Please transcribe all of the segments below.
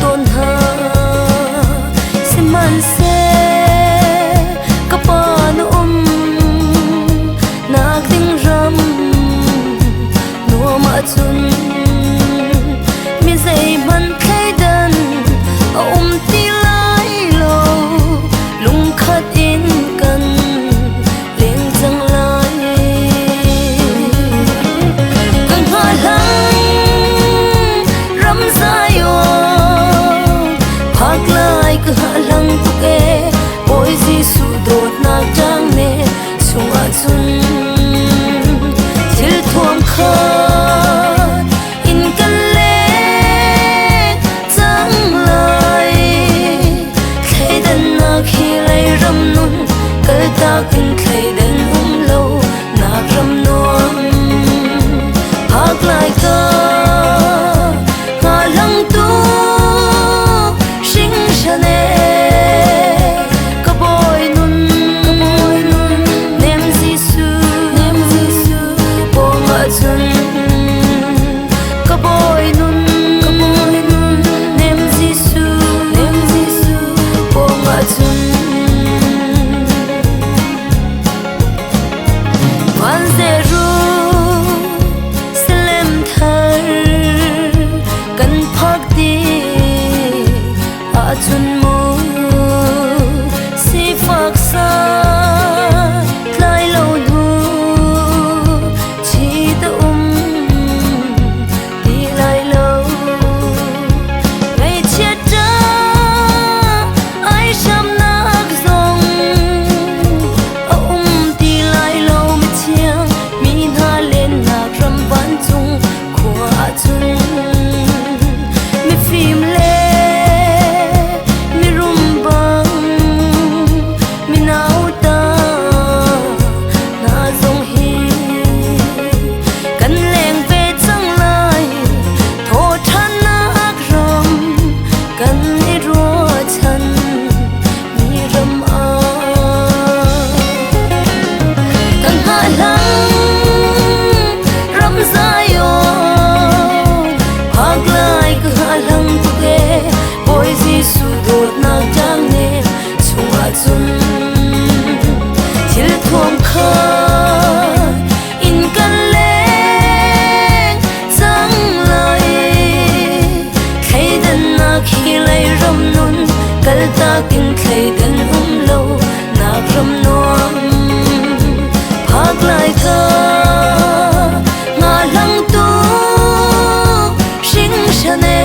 ton ha se man se ka pa no nak ding ram no ma chun mi zai man khai dan ti lai lo lung khat in kan leng chang lai kan ha lang ram zayo phak lai ka ha lang tu ke oi ji su dot nak jang ne sunga chun thil thuam kha in kan le chang lai khai dan na khi lai ram nun kal ta kin khai dan lo nak ram nuam phak lai ka chun mu si phak sa lai lo du chi ta ti lai lo ngày chết cha ai sham nak zong ti lai lo mi chiang mi na len nak ram van chung khua chun mi phim le su dot nak jang ne sunga chun thil thuam kha in kan le chang lai khai dan na khi lai ram nun kal ta kin khai dan lo nak ram nuam phak lai ka nga lang tu sing shane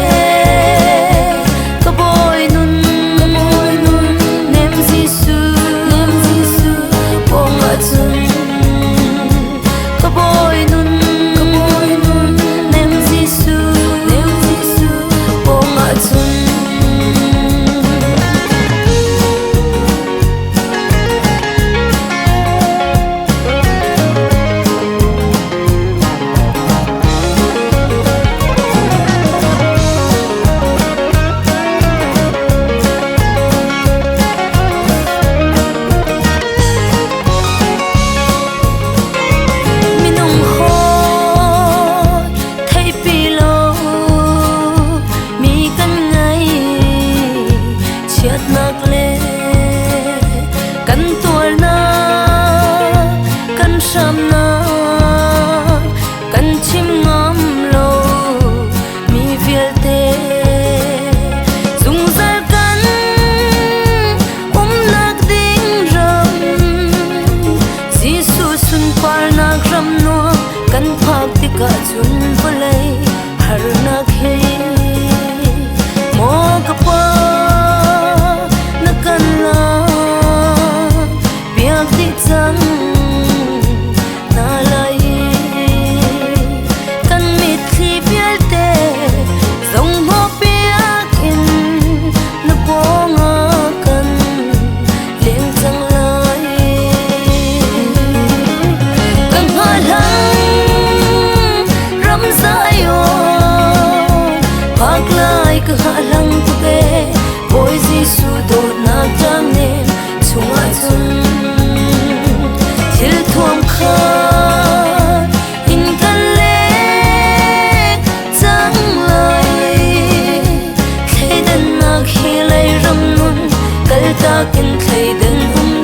kinh thấy đơn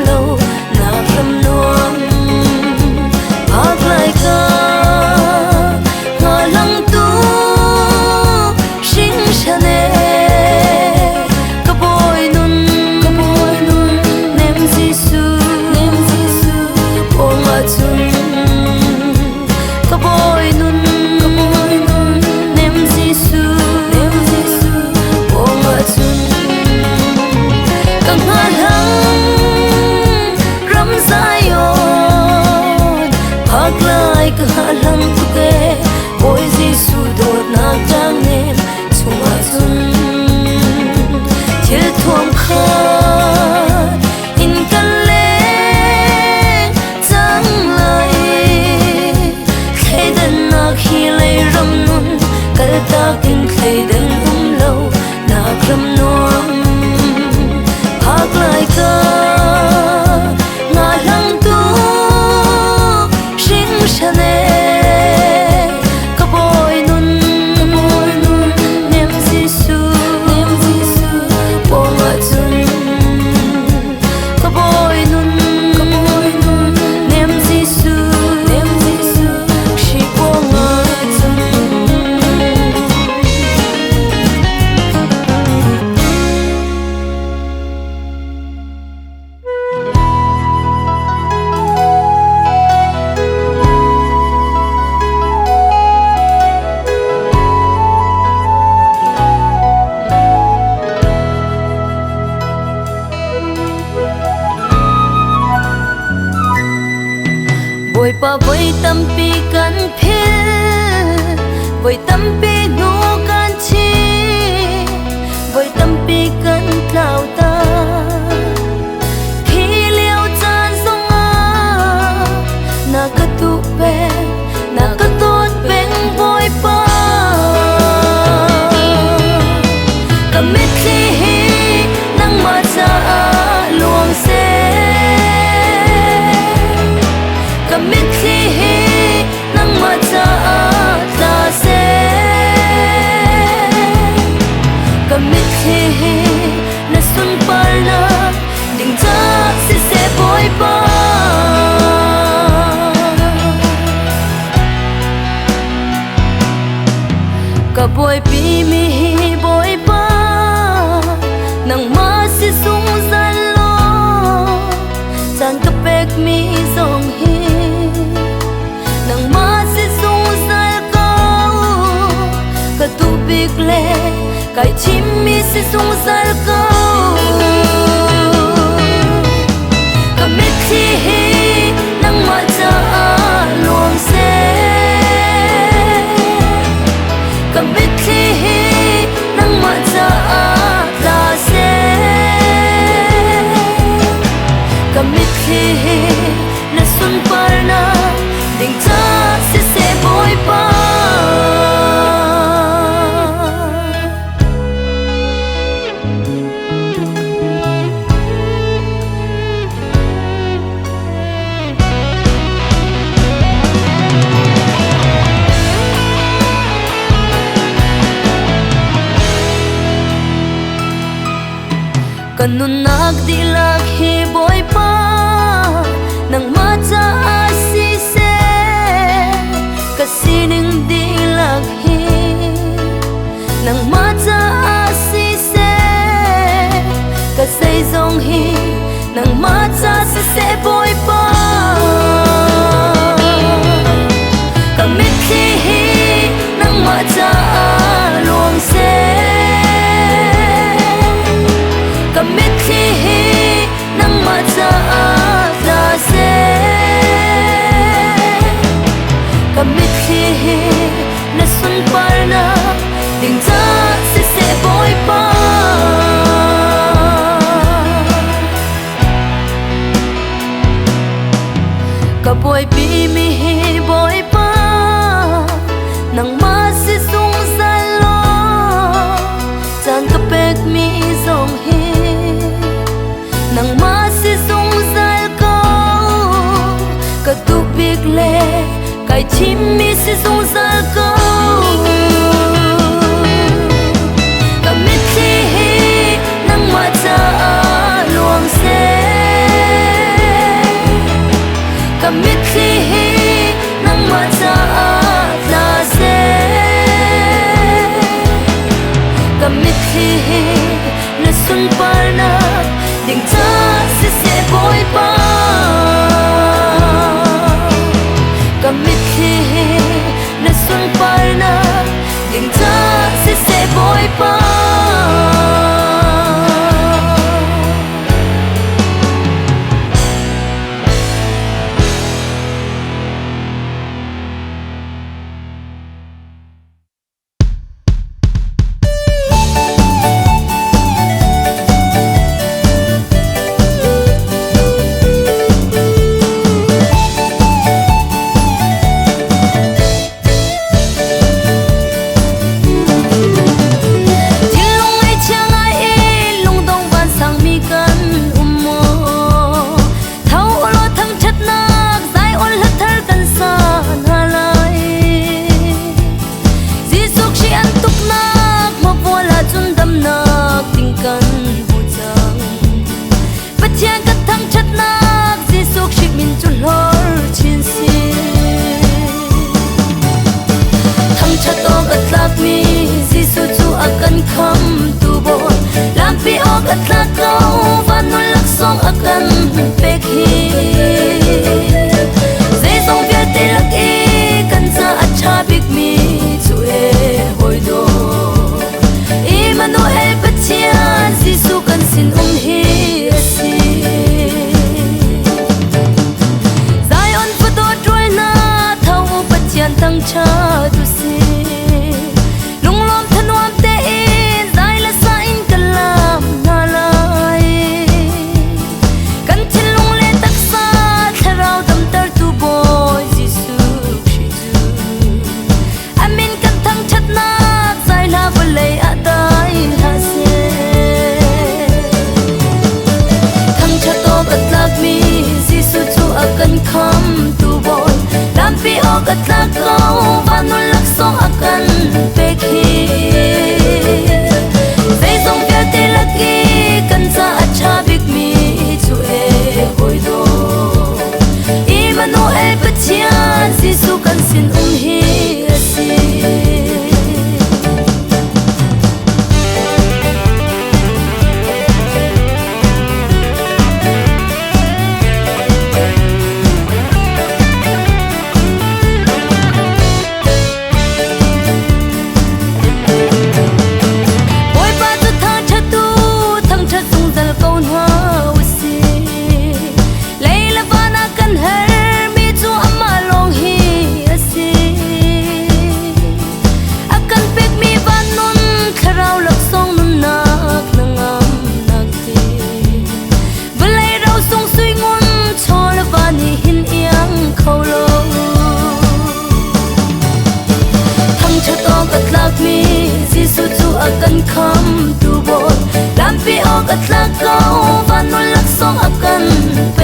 lâu na râm nuông phác lại ca ngà lăng tu sinh sane ka boy nun nem Giêsu ponga chun ka boy nun nem Giêsu ponga chun ka ngà lăng ram Zion phác lại ka ngà lăng tu ke boy Giêsu dot na tang nem chunga chun thil thuam khat in kan le chang lai khai dan na khi lei ram nun kal ta kin khai dan lâu na kram nuam phác lại ca ngà lăng tu sinh sane ka boy nun nem Giêsu ponga chun ka boy nun nem Giêsu shi ponga chun Boy pa boy tampi kan phil boy tampi nu kan chi boy tampi kan tlau ta khi liao chan zonga na ka tu pe na ka tot beng boy pa ka mit khi nang ma cha luang se kamit khi nang ma cha ta se kamit khi na sun par na ding cha se boy pa ka boy pi mi boy pa nang ma si sung zan lo chan ka pek mi zong hi nang ma si sung zal cao ka tu big le kai chim mi si sung zal cao ka mit thi nang ma cha luang se ka mit thi nang ma cha ta se ka mit thi na sun par na ding cha se boy pa kanun nak dilak hi boy pa nang ma cha si se kasining dilak hi nang ma cha si se kasai zong hi nang ma cha se boy pa kamit khi nang ma cha luang se kamit khi nang ma cha ta se kamit khi na sun par na ding cha se boy pa ka boy pi mi boy pa nang ma si sung zal lo chan ka pek mi zong hi nang ma si sung zal cao ka tu big le kai chim mi si sung zal cao ka mit thi nang ma cha luang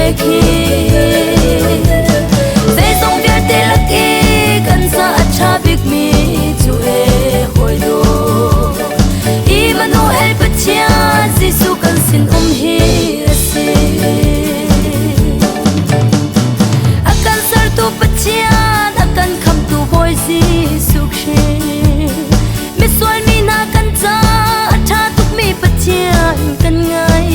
pe khi dây dòng việt tê lắc ý cần sa cha big mi chu e hoi do Emmanuel Pachia Giêsu kan sin hi si akan sar tu Pachia akan kham tu boy Giêsu khi mi sual mi na kan cha tha tuk mi Pachia kan ngai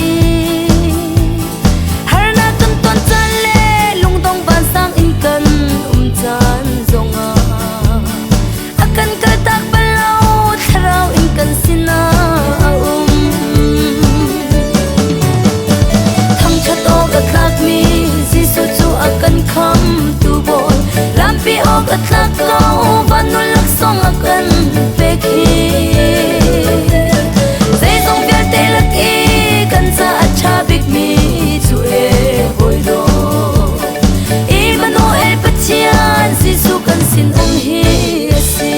har na kan ton chan le lung dong ban sang in kan chan zonga akan kal tak balau tharau in kan sina akan kham tu boy lampi ok atlak kau banul lak song akan pekhi zai zong bia te lak e kan sa acha big mi chu e hoi do Emmanuel Pachia Giêsu kan sin hi si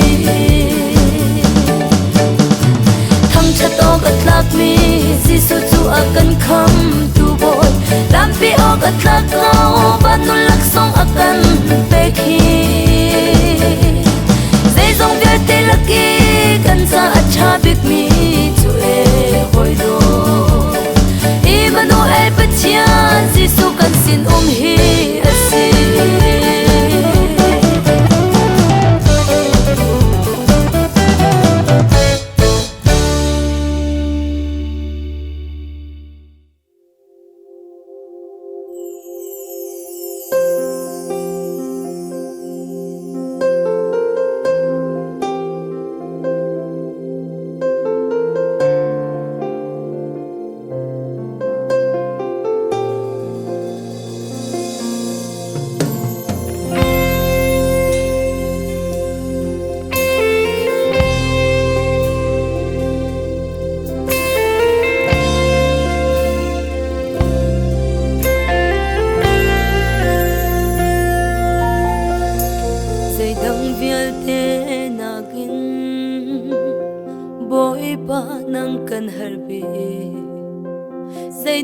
thang chat ok atlak mi Giêsu chu akan kham tu boy lampi ok atlak kau banul lak song akan pekhi zai zong bia te lak e kan sa acha big mi chu e hoi do Emmanuel Pachia Giêsu kan sin hi si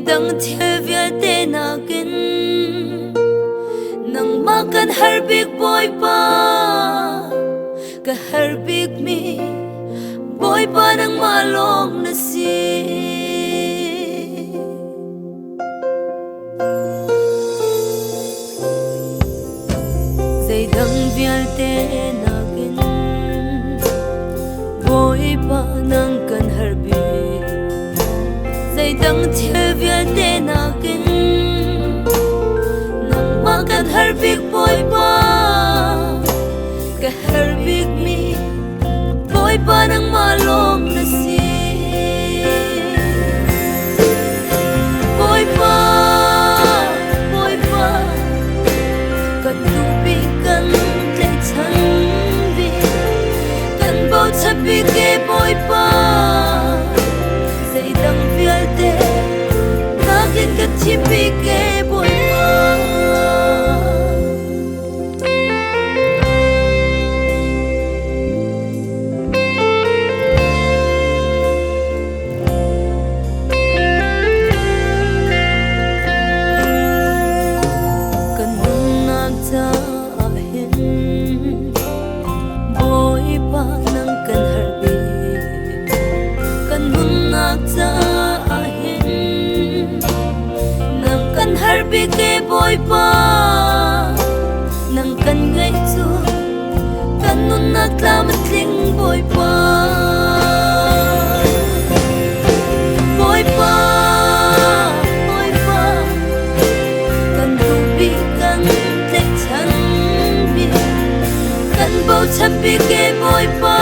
dang thil vial te na kin nang ma kan har big boy pa ka har big mi boy pa nang malong na si zai dang vial te na kin boy pa nang kan har big zai dang thil vial te na kin nang ma kan har big boy pa ka har big mi boy pa nang malong na si boy pa kan tu bi kan le chan bi kan bo chapi ke boy pa zai dang vial te na kin ka chipi ke boy pa bi ke boy pa nang kan ngai chu kan nun na tlam tling boy pa boy pa kan tu bi kan te chan bi kan bo chap bi ke boy pa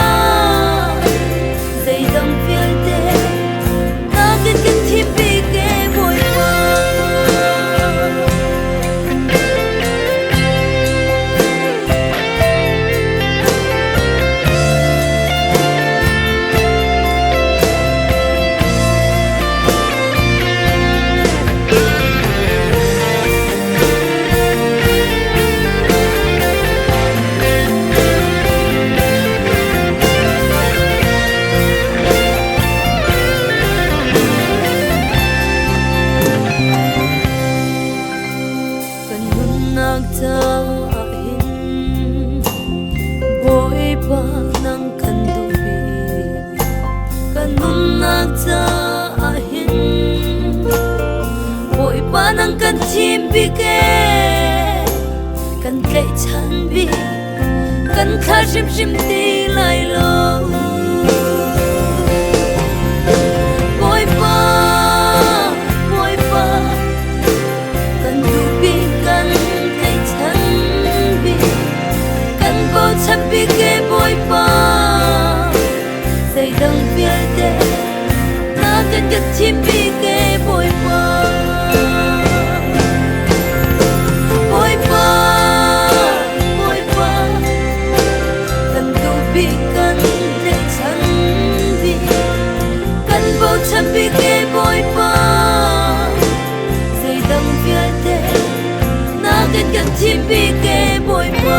dei dang fiel te na kin kin thi bi ke boy pa nang kan chim bi ke kan tlei chan bi kan thla shim shim ti lai lo boy pa kan du bi kan tlei chan bi kan bo chap bi ke boy pa say dang vial de na kan kat chim bi ke boy pa chăm bi ke boy pa say dang vial de na kan kan chim bi ke boy pa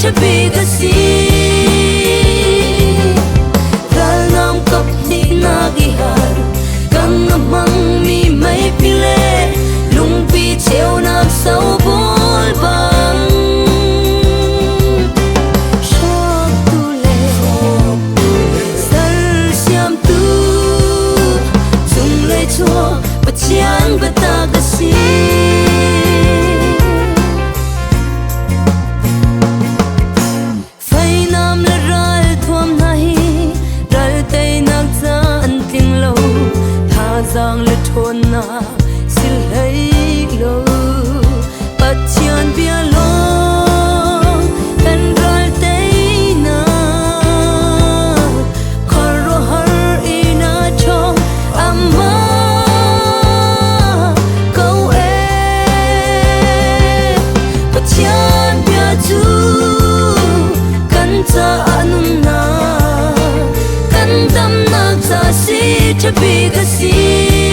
to be the sea gal nam kap ni na gi har kan mang mi mai pile lung pi cheu na sau bol bang shok tu le sar siam tu chung le cho pa chiang ba ta ga si giang le thon na sil hai lo pathian bia lo kan ral tei na kharo har ina chong amma kau pathian bia chu kan cha anum na kan dam na cha si to be the sea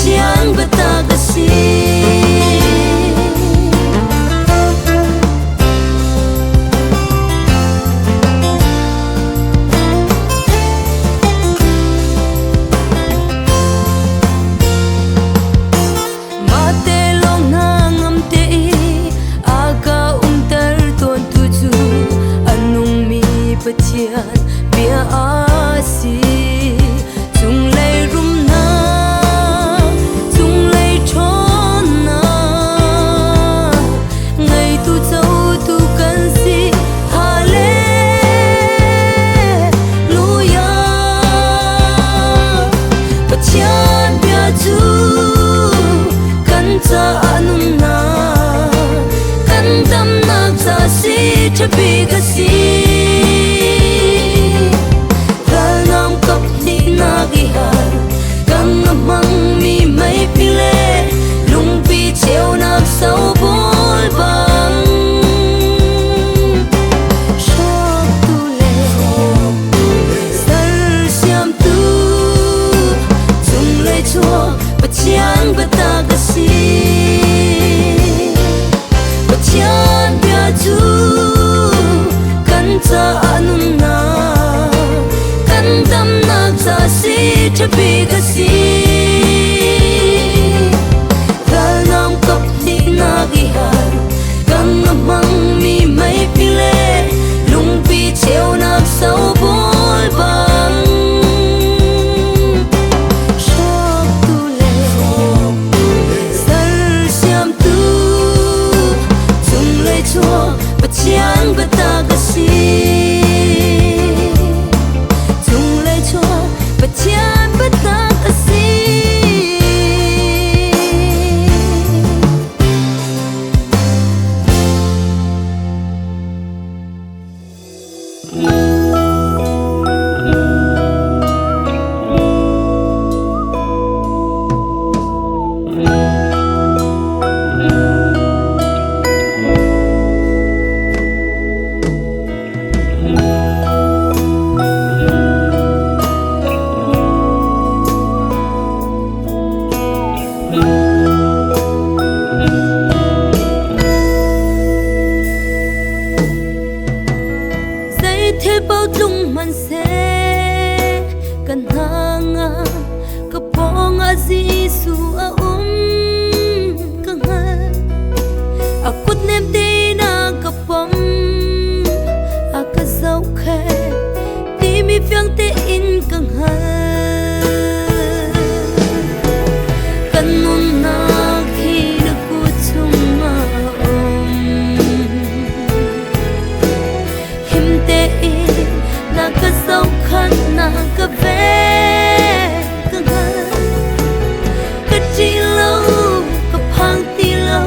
chiang bata ga si mate long na ngam te aga tar ton tu chu anung mi pathian bia asi chung lei rum na to be the sea gal nam kap ni na gi har kan mang mi mai pile lung pi cheu na sau bol bang shok tu le sar siam tu chung le cho pa chiang ba ta ga si pa chiang bia chu cha anum na kan dam na cha si to be the sea gal nam kap ni na gi thil bao tlung man se kan hanga ka ponga Giêsu a ka nga akut nem te na ka pom a ka zau khe ti mi fyang te in ka nga kan nun na khi na ku chung ma him te in na ka zau khan na ka ve ka nga ka chi lo ka phang ti lo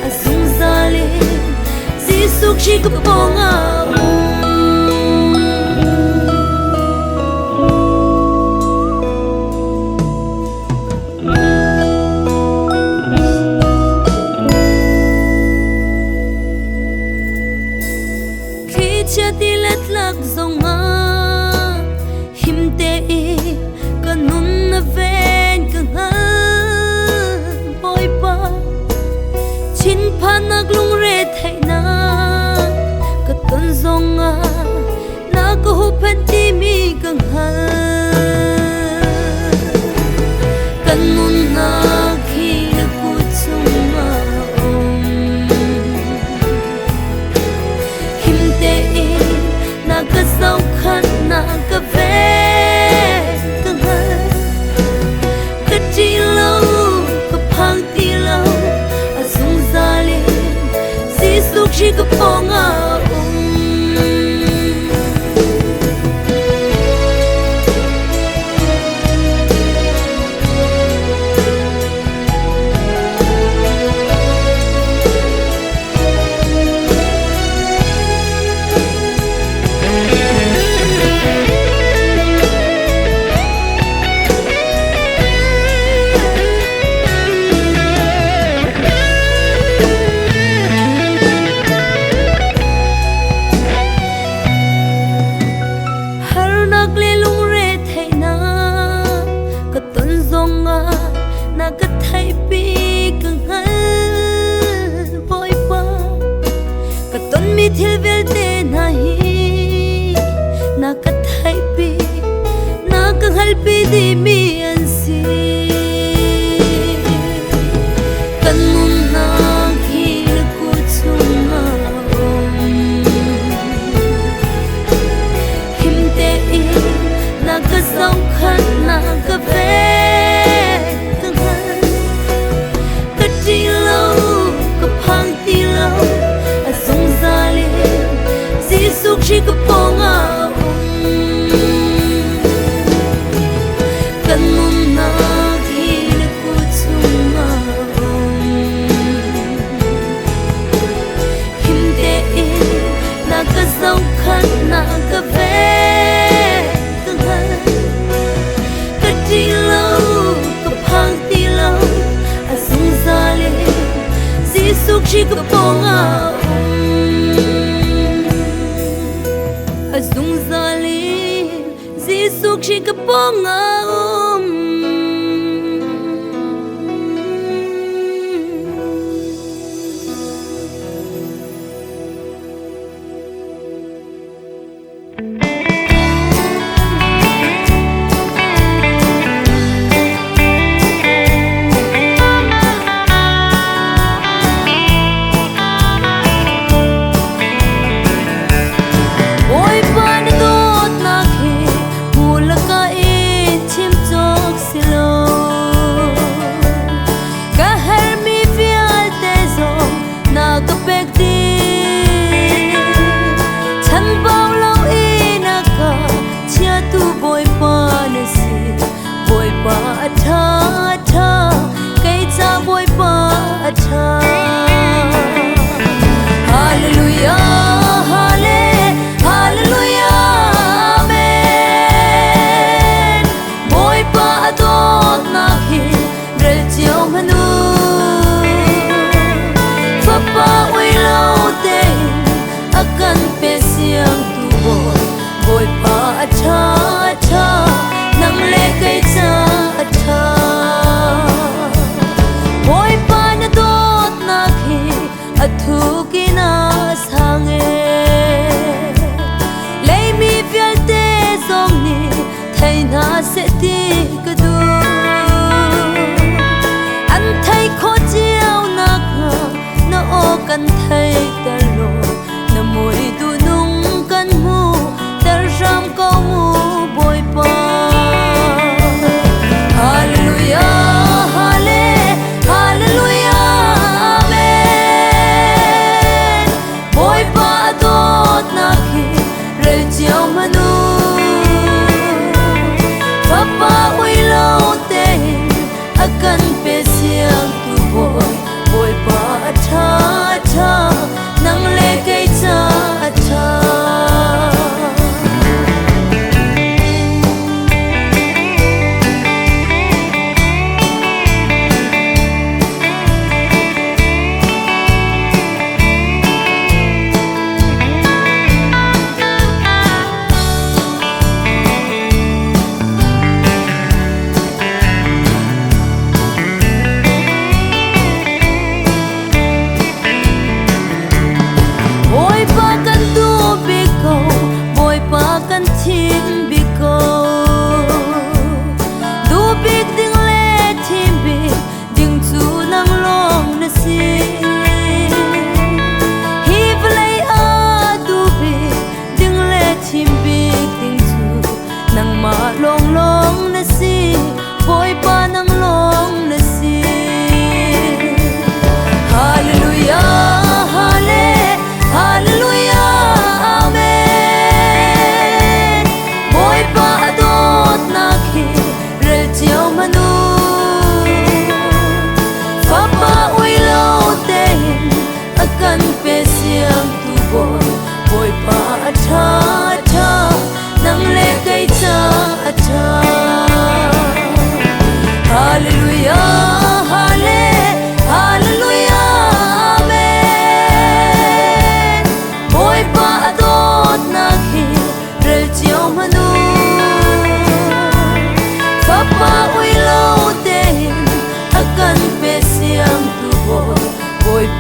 a sung za le Giêsu chi ka ponga cha ti let lak zonga him te e kanun na ven ka nga boy pa chin phanak lung re thaina ka ton zonga na ko hu phan ti mi ka nga kanun na khi na ku chuma ka zau khan na ka ve ka nga ka chi lo ka phang ti lo a sung za le Giêsu chi ka ponga na ka thai pi ka nga boy pa ka ton mi thil vel te na hi na ka thai pi na ka hal pi di mi an si kan nun na khi na ku chunga him te in na ka zau khan na ka ve Giêsu chi ka ponga kan nun na khi na ku chunga him te in na ka zau khan na ka ve ka nga ka chi lo ka phang ti lo a sung za le Giêsu chi ka ponga Azung zalim Giêsu chi ka ponga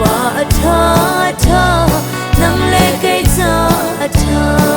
ba tha tha nang le kai cha tha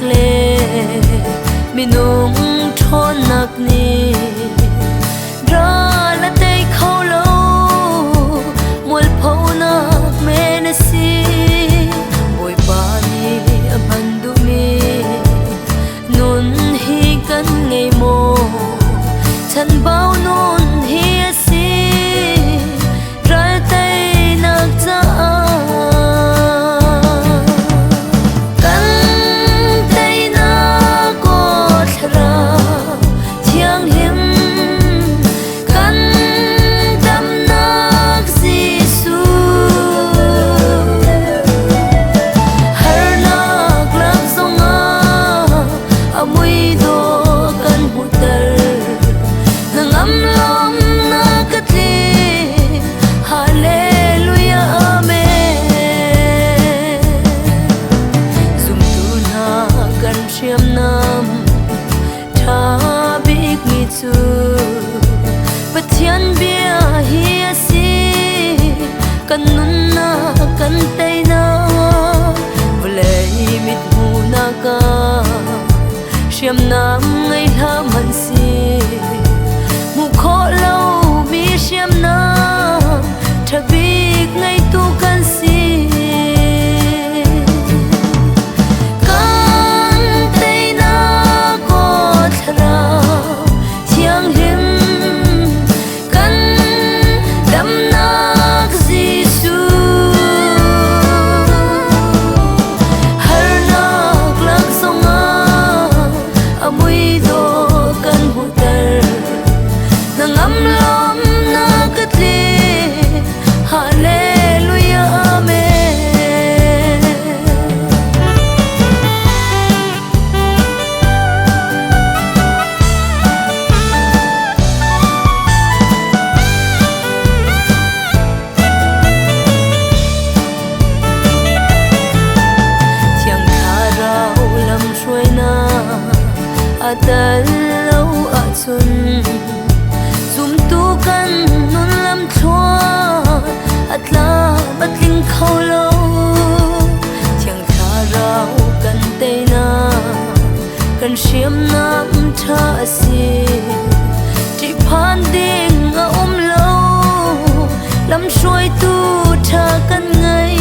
le minung thon nak ni ra la tay khâu lâu mul phau nak me na si boy pa ni abandu mi nun hi kan ngei mo chan bao nun hi si ra tay nak cha Pathian bia hi si kan nun na kan tay na vlei mit mu na ka siam nam ngai la man si mu kho lâu mi siam na thabik ngai tu kan si adal lâu a chun zum tu kan nun lam thua atla batling khâu lâu thiang tha rau kan te na kan siam nam tha si ti phan ding a lâu lam soi tu tha kan ngai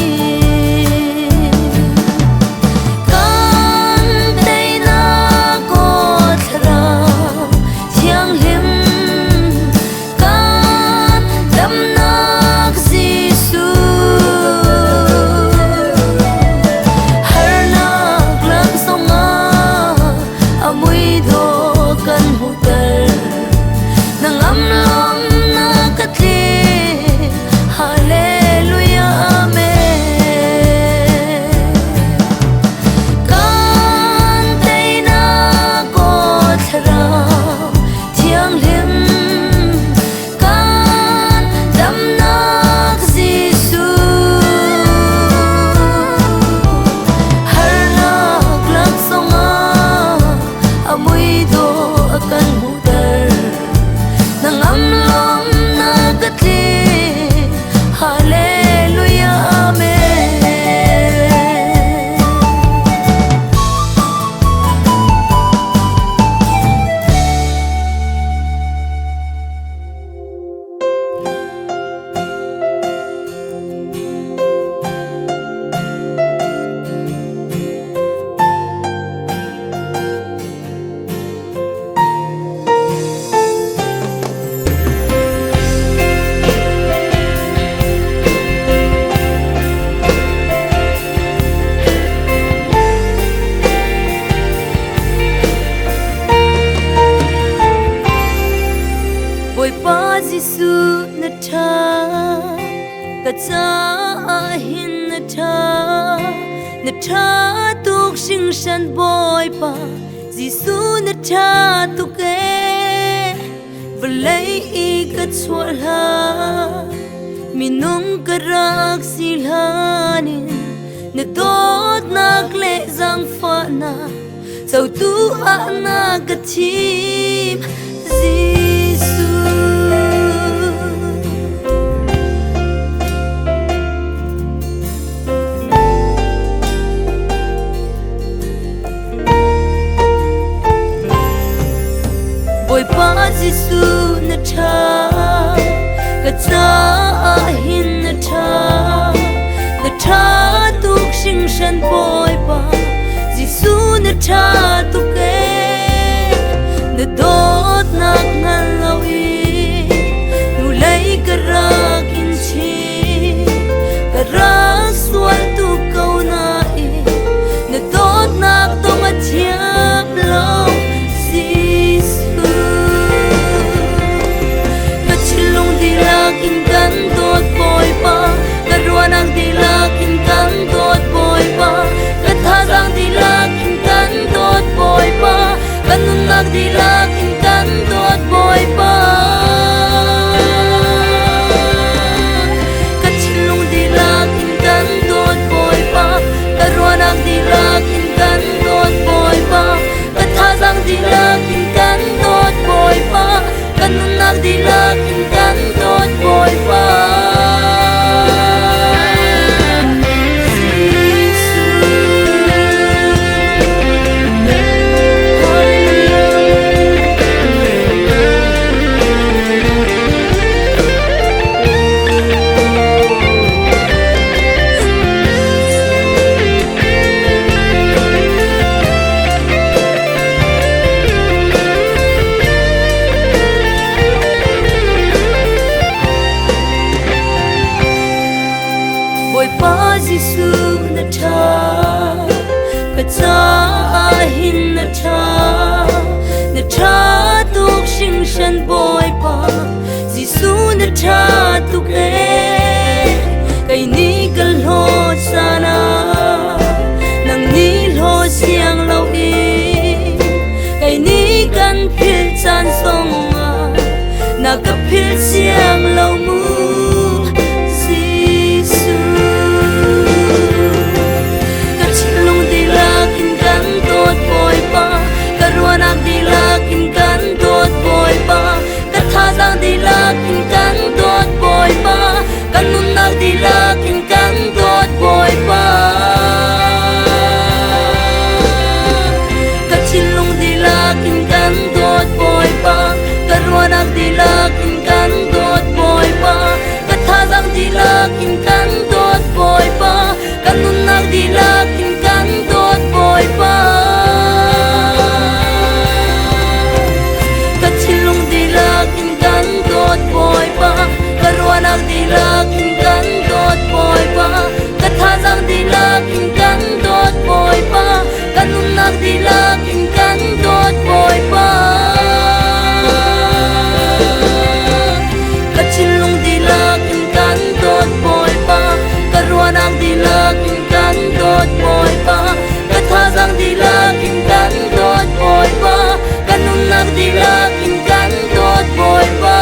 na tha tuk sing san boy pa Giêsu na tha tuk e vlei I ka chwal ha minung ka rak silhanin na tot nak le zang fa na sau tu a na ka chim Giêsu shan boy ba Gisu na cha tu ke na dot nak ngal lawi nu lai karak in chi karak swal tu kau na na dot nak to ma chiap lo Gisu ka chilung di lakin kan dot boy ba karuan ang di lakin kan dot boy ba kathasang di lakin kan dot boy ba kanunak di lakin kan dot boy ba kachilung di lakin kan dot boy ba karuan ang di lakin kan dot boy ba kathasang di lakin kan dot boy ba kanunak di lakin kan dot boy ba Gisu na cha ka cha ahin na cha tuk sing shan boy pa Gisu na cha tuk kai ni kal ho sana nang ni lo siang lo kai ni kan phil chan song na ka phil siang lo mu Karuanak di lakin kan dot boy ba kathasang di lakin kan dot boy ba kanunak di lakin kan dot boy ba kachilung di lakin kan dot boy ba karuanak di lakin kan dot boy ba kathasang di lakin kan dot boy ba kanunak di lakin kan dot boy ba boy ba karuanak di lakin kan dot boy ba kathasang di lakin kan dot boy ba kanunak di lakin kan dot boy ba kachilung di lakin kan dot boy ba karuanak di lakin kan dot boy ba kathasang di lakin kan dot boy ba kanunak di lakin kan dot boy ba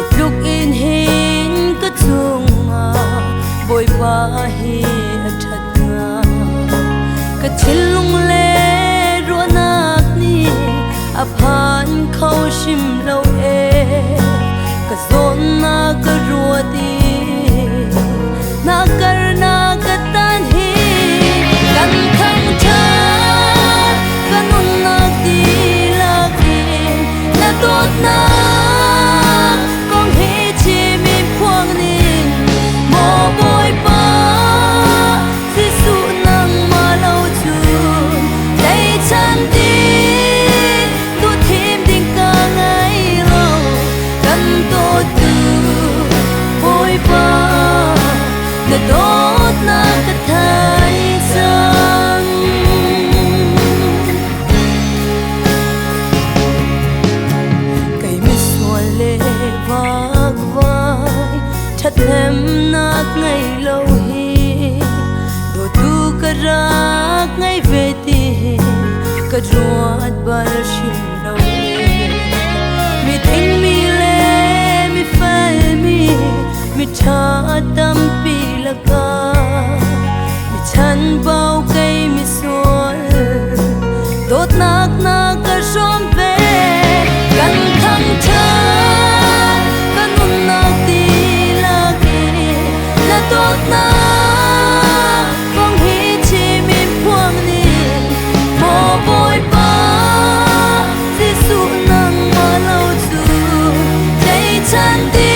Itluk in hin ka chunga boy ba hi athat nga ka chilung le ruanak ni aphan khau shim lo ka zon na ka ruati na kar na ka tan hi kan thang cha kanun na di lakin na dot na boy ba si su nang ma lo chun ruột bal shin đâu mi thinh mi le mi phai mi cha tâm pi la ca mi chan bao cây mi suol tốt nak na ka som ve kan thang cha kan un nak ti la ke la tốt na phong hi chi mi phuang ni mo boy pa si su nang ma lo chu dei chan ti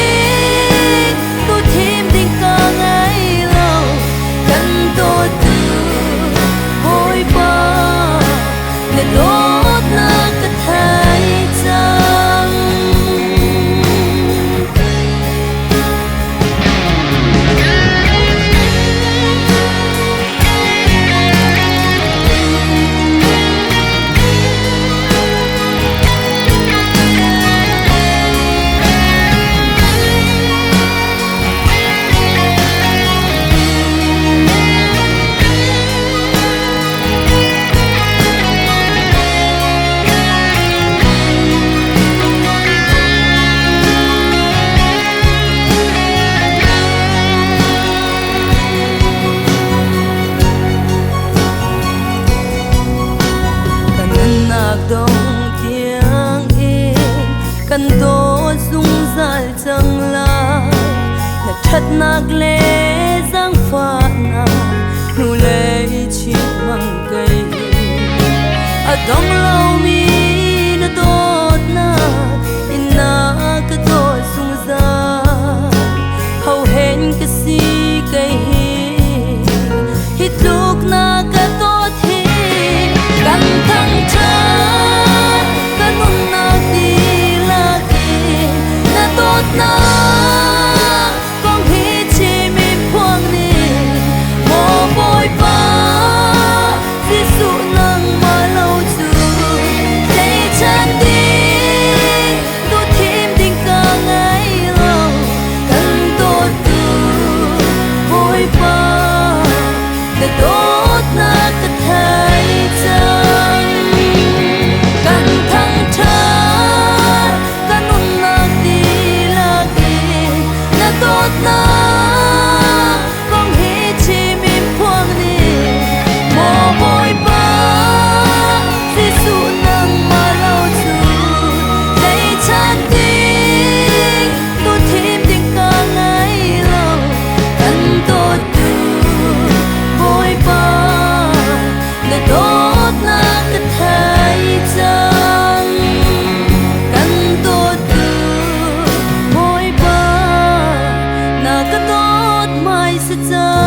tu thim ding ka ngai lo kan to tu boy pa le lot na ka thai chang dong tiếng yên căn tố dung dại chẳng lại là thật nạc lệ giang pha na nu lệ chi mang cây à dong lâu mi na tốt na in na cái tôi dung dại hầu hẹn cái si cây hít lúc na cái tốt hi căn thăng cha na con hi chi mi phuang ni mo boy pa si su nang ma lo chu dei chan ti tu thim ding ka ngai lo kan to tu boy pa de tot na ka thai chang kan thang cha tốt na con hi chi mi phuang ni mo boy pa si su nang ma lo chu dei chan ti tu thim ding ka ngai lo kan tốt tu boy pa le tốt na ka thai chang kan tốt tu boy pa na ka tốt mai sẽ chăng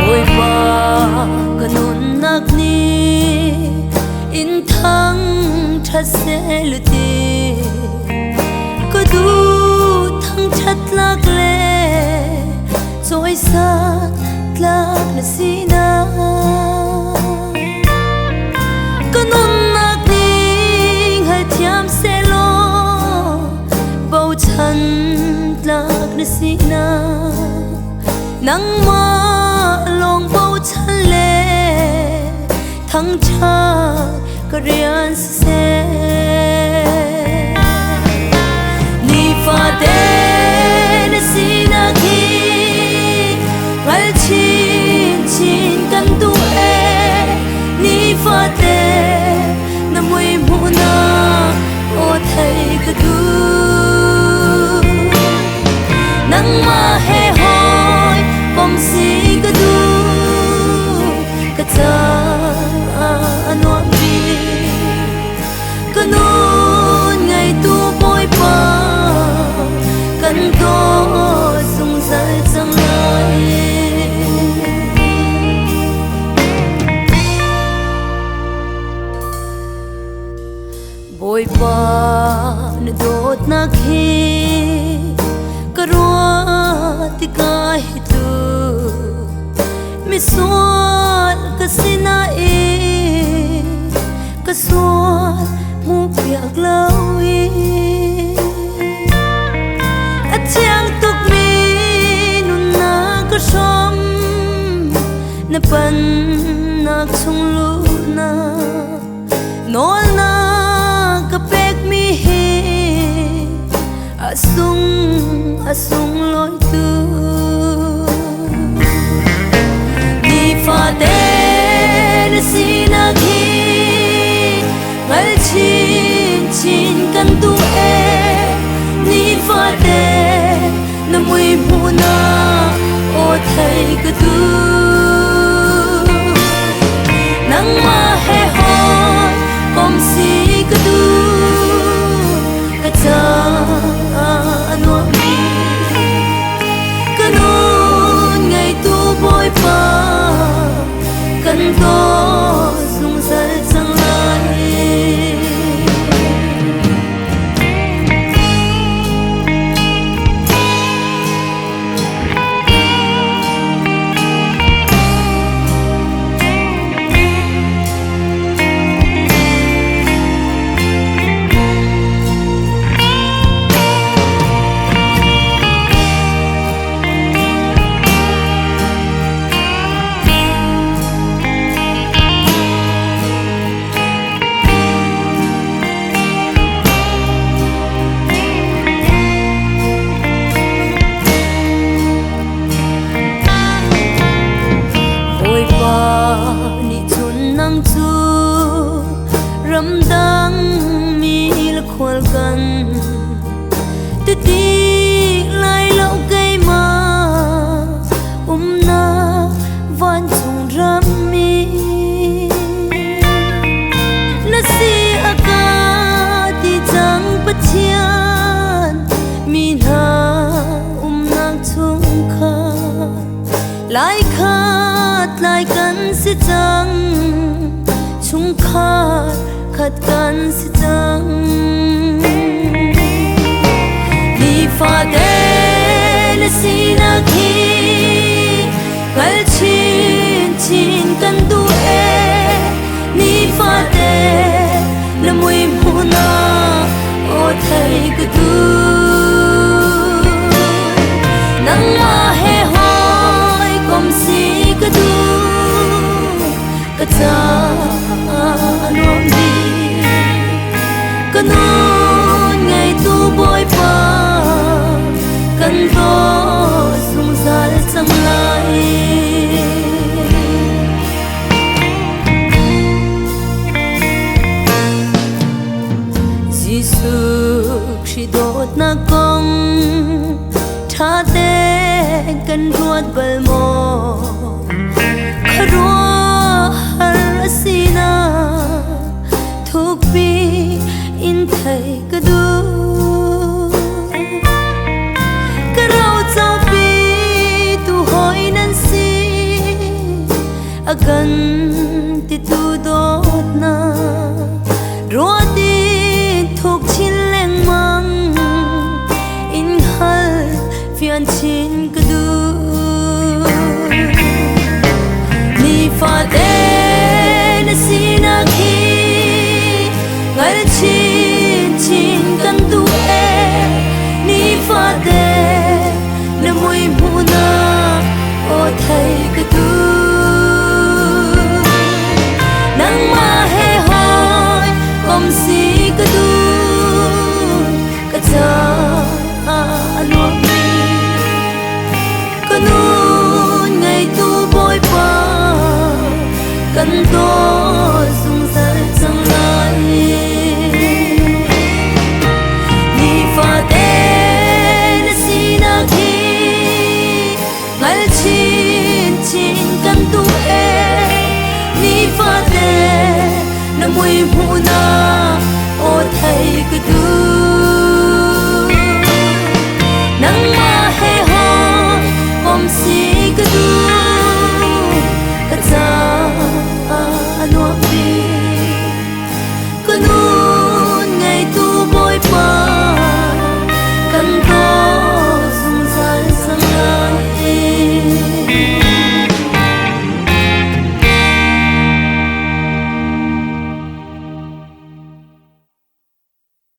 ôi ba kanun nak ni in thang thắt sẽ lư ti có du thang chặt lạc lệ rồi sát lạc là si na kanun nak ni hai thiam sẽ lo bầu chân lạc là si na nắng ma lòng bầu chân lệ thăng cha ka rian se ni fa de na si na ki ngal chin chin kan tu e ni fa de na mui mu na o thai ka du nang ma he hoi bom si ka du ka cha anwa mi ti kai tu mi sual ka sina e ka sual mu piak lau e a chiang tuk mi nun na ka som na pan nak chung lu na nol na ka pek mi he asung loi tu ni fa de na sina khi ngal chin kan tu e ni fa de na mui mu na o thai ka tu nang ma he hoi kom si ka tu ka cha ano mi kanon ngày tu bôi pa kan to sung sal sang lai ram dang mi la khwal kan ti ti lai lo kai ma na van chung ram mi na si aka ti chang pachian mi na nak chung kha lai khat lai kan si chang chung khat khátกันสิจังni fa de na si na khi ngal chin kan tu e ni fa de la mui mu na o thai ka tu nang ma he hoi kom si ka tu ka cha ano mi kanon ngày tu bôi pa kan to sung sal sang lai Giêsu Christ na kong tha te kan ruat bal mo kharo har sina thuk pi in thai ka du ka rau chau pi tu hoi nan si akan ti tu dot na ro ti thuk chin leng mang in hal fian chin ka du ni fa de na si na khi ngal chin kan tu e ni fa de na mui mu na o thai ka tu nang ma he hoi kom si ka tu ka cha ano mi kanon ngày tu bôi pa kan to sung sal sang lai chin kan tu e ni fa de na mui mu na o thai ka tu